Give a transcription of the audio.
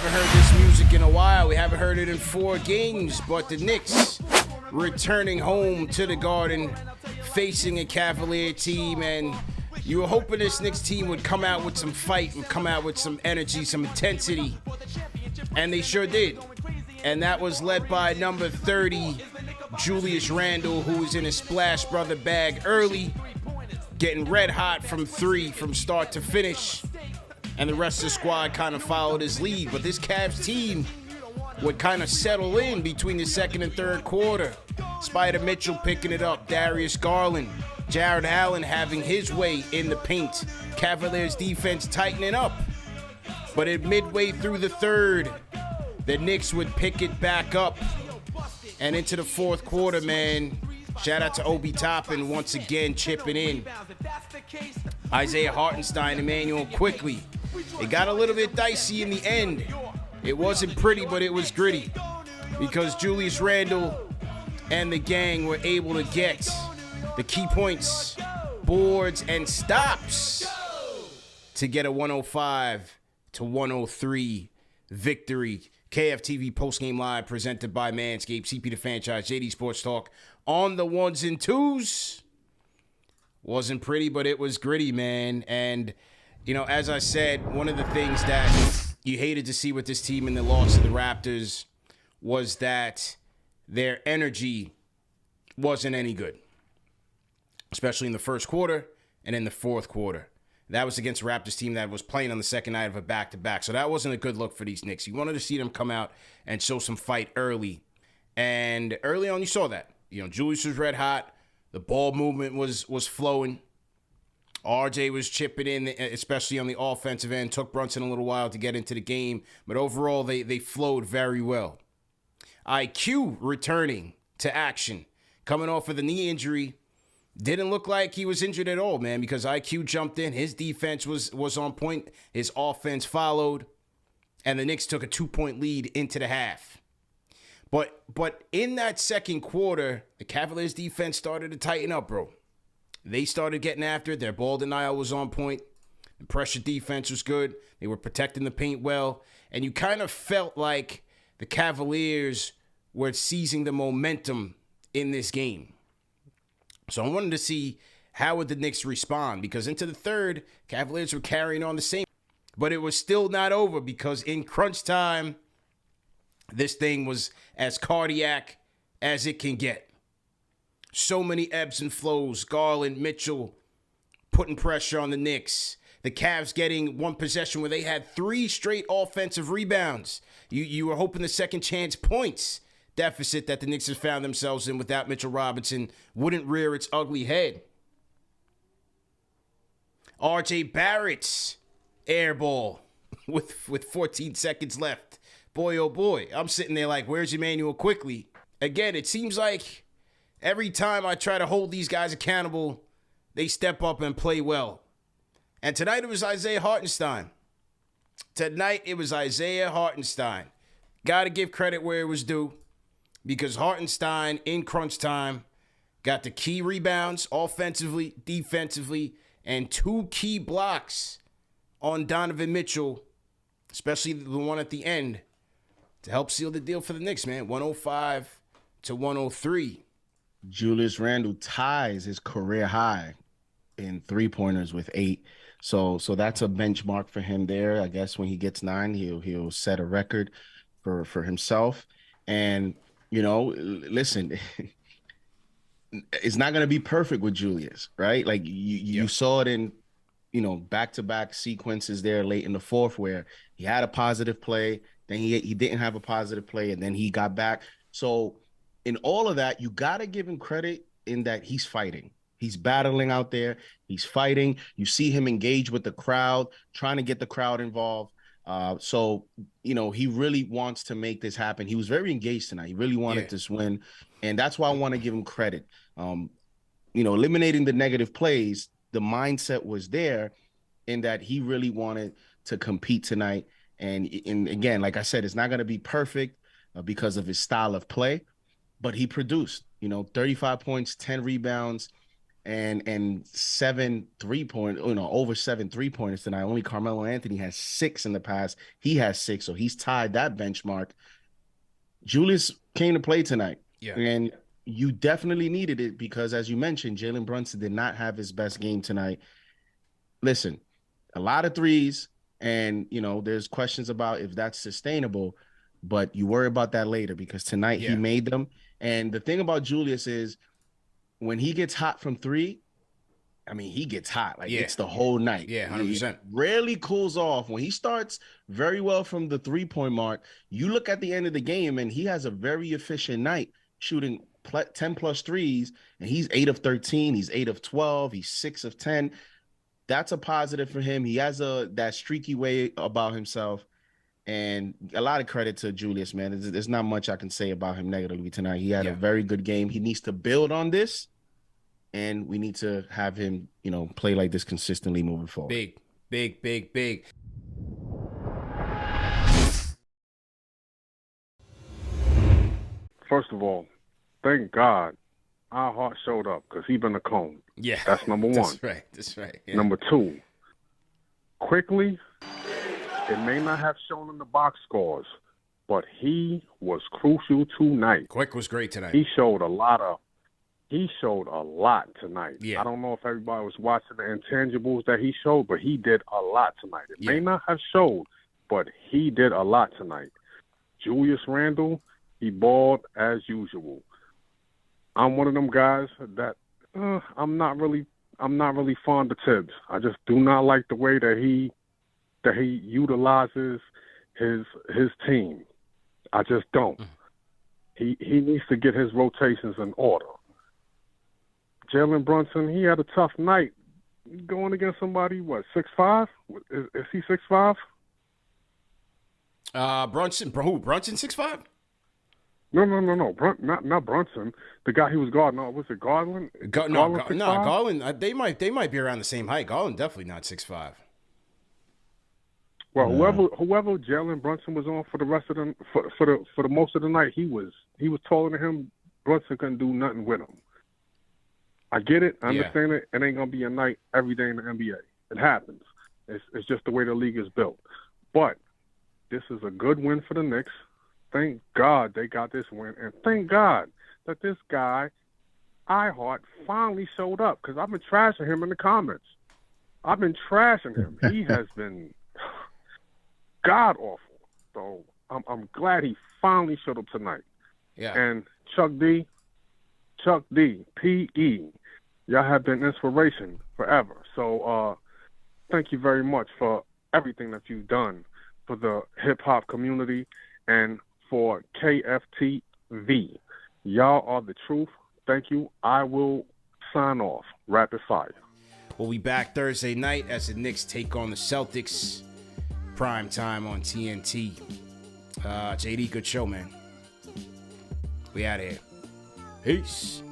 haven't heard this music in a while. We haven't heard it in 4 games, but the Knicks returning home to the Garden, facing a Cavalier team, and you were hoping this Knicks team would come out with some fight, would come out with some energy, some intensity, and they sure did. And that was led by number 30, Julius Randle, who was in a Splash Brother bag early, getting red hot from 3 from start to finish. And the rest of the squad kind of followed his lead. But this Cavs team would kind of settle in between the second and third quarter. Spider Mitchell picking it up, Darius Garland, Jared Allen having his way in the paint. Cavaliers defense tightening up. But at midway through the third, the Knicks would pick it back up. And into the fourth quarter, man, shout out to Obi Toppin once again chipping in. Isaiah Hartenstein, Emmanuel Quickly. It got a little bit dicey in the end. It wasn't pretty, but it was gritty. Because Julius Randle and the gang were able to get the key points, boards, and stops to get a 105-103 victory. KFTV postgame live presented by Manscaped, CP the Franchise, JD Sports Talk on the ones and twos. Wasn't pretty, but it was gritty, man. And, you know, as I said, one of the things that you hated to see with this team in the loss to the Raptors was that their energy wasn't any good, especially in the first quarter and in the fourth quarter. That was against a Raptors team that was playing on the second night of a back-to-back. So that wasn't a good look for these Knicks. You wanted to see them come out and show some fight early. And early on, you saw that. You know, Julius was red hot. The ball movement was flowing. RJ was chipping in, especially on the offensive end. Took Brunson a little while to get into the game. But overall, they flowed very well. IQ returning to action. Coming off of the knee injury. Didn't look like he was injured at all, man, because IQ jumped in. His defense was on point. His offense followed. And the Knicks took a 2-point lead into the half. But in that second quarter, the Cavaliers defense started to tighten up, bro. They started getting after it. Their ball denial was on point. The pressure defense was good. They were protecting the paint well. And you kind of felt like the Cavaliers were seizing the momentum in this game. So I wanted to see how would the Knicks respond, because into the third, Cavaliers were carrying on the same. But it was still not over, because in crunch time, this thing was as cardiac as it can get. So many ebbs and flows. Garland, Mitchell putting pressure on the Knicks. The Cavs getting one possession where they had 3 straight offensive rebounds. You were hoping the second chance points deficit that the Knicks have found themselves in without Mitchell Robinson wouldn't rear its ugly head. RJ Barrett's air ball with 14 seconds left. Boy, oh boy, I'm sitting there like, where's Emmanuel Quickly? Again, it seems like every time I try to hold these guys accountable, they step up and play well. And tonight it was Isaiah Hartenstein. Got to give credit where it was due, because Hartenstein, in crunch time, got the key rebounds offensively, defensively, and 2 key blocks on Donovan Mitchell, especially the one at the end, to help seal the deal for the Knicks, man. 105-103. Julius Randle ties his career high in 3-pointers with 8. So that's a benchmark for him there. I guess when he gets 9, he'll set a record for himself. And you know, listen, it's not going to be perfect with Julius, right? Like you saw it in, you know, back-to-back sequences there late in the fourth where he had a positive play, then he didn't have a positive play, and then he got back. So in all of that, you got to give him credit in that he's fighting. He's battling out there. He's fighting. You see him engage with the crowd, trying to get the crowd involved. So, you know, he really wants to make this happen. He was very engaged tonight. He really wanted this win. And that's why I want to give him credit. You know, eliminating the negative plays, the mindset was there in that he really wanted to compete tonight. And again, like I said, it's not going to be perfect because of his style of play, but he produced, you know, 35 points, 10 rebounds, and 7 3-point, over 7 3-pointers tonight. Only Carmelo Anthony has 6 in the past. He has 6, so he's tied that benchmark. Julius came to play tonight, and you definitely needed it because, as you mentioned, Jalen Brunson did not have his best game tonight. Listen, a lot of threes, and there's questions about if that's sustainable, but you worry about that later because tonight he made them. And the thing about Julius is when he gets hot from 3, I mean, he gets hot. It's the whole night. Yeah, 100%. He rarely cools off. When he starts very well from the 3-point mark, you look at the end of the game, and he has a very efficient night shooting 10-plus threes, and he's 8 of 13. He's 8 of 12. He's 6 of 10. That's a positive for him. He has that streaky way about himself, and a lot of credit to Julius, man. There's not much I can say about him negatively tonight. He had a very good game. He needs to build on this, and we need to have him, play like this consistently moving forward. Big. First of all, thank God our Hart showed up because he been a cone. Yeah. That's number one. That's right. Yeah. Number 2, quickly, it may not have shown in the box scores, but he was crucial tonight. Quick was great tonight. He showed a lot tonight. Yeah. I don't know if everybody was watching the intangibles that he showed, but he did a lot tonight. It may not have showed, but he did a lot tonight. Julius Randle, he balled as usual. I'm one of them guys that I'm not really fond of Tibbs. I just do not like the way that he utilizes his team. I just don't. He needs to get his rotations in order. Jalen Brunson, he had a tough night going against somebody, 6'5"? Is he 6'5"? Brunson, who? Brunson 6'5"? No. Not Brunson. The guy he was guarding. No, was it Garland? Garland. They might be around the same height. Garland definitely not 6'5". Well, whoever Jalen Brunson was on for the rest of the for the most of the night, he was taller than him. Brunson couldn't do nothing with him. I get it. I understand it. It ain't gonna be a night every day in the NBA. It happens. It's just the way the league is built. But this is a good win for the Knicks. Thank God they got this win, and thank God that this guy, iHeart, finally showed up because I've been trashing him in the comments. I've been trashing him. He has been god awful. So I'm glad he finally showed up tonight. Yeah. And Chuck D, P.E., y'all have been inspiration forever. So thank you very much for everything that you've done for the hip-hop community and for KFTV. Y'all are the truth. Thank you. I will sign off. Rapid fire. We'll be back Thursday night as the Knicks take on the Celtics. Prime time on TNT. JD, good show, man. We out of here. Peace.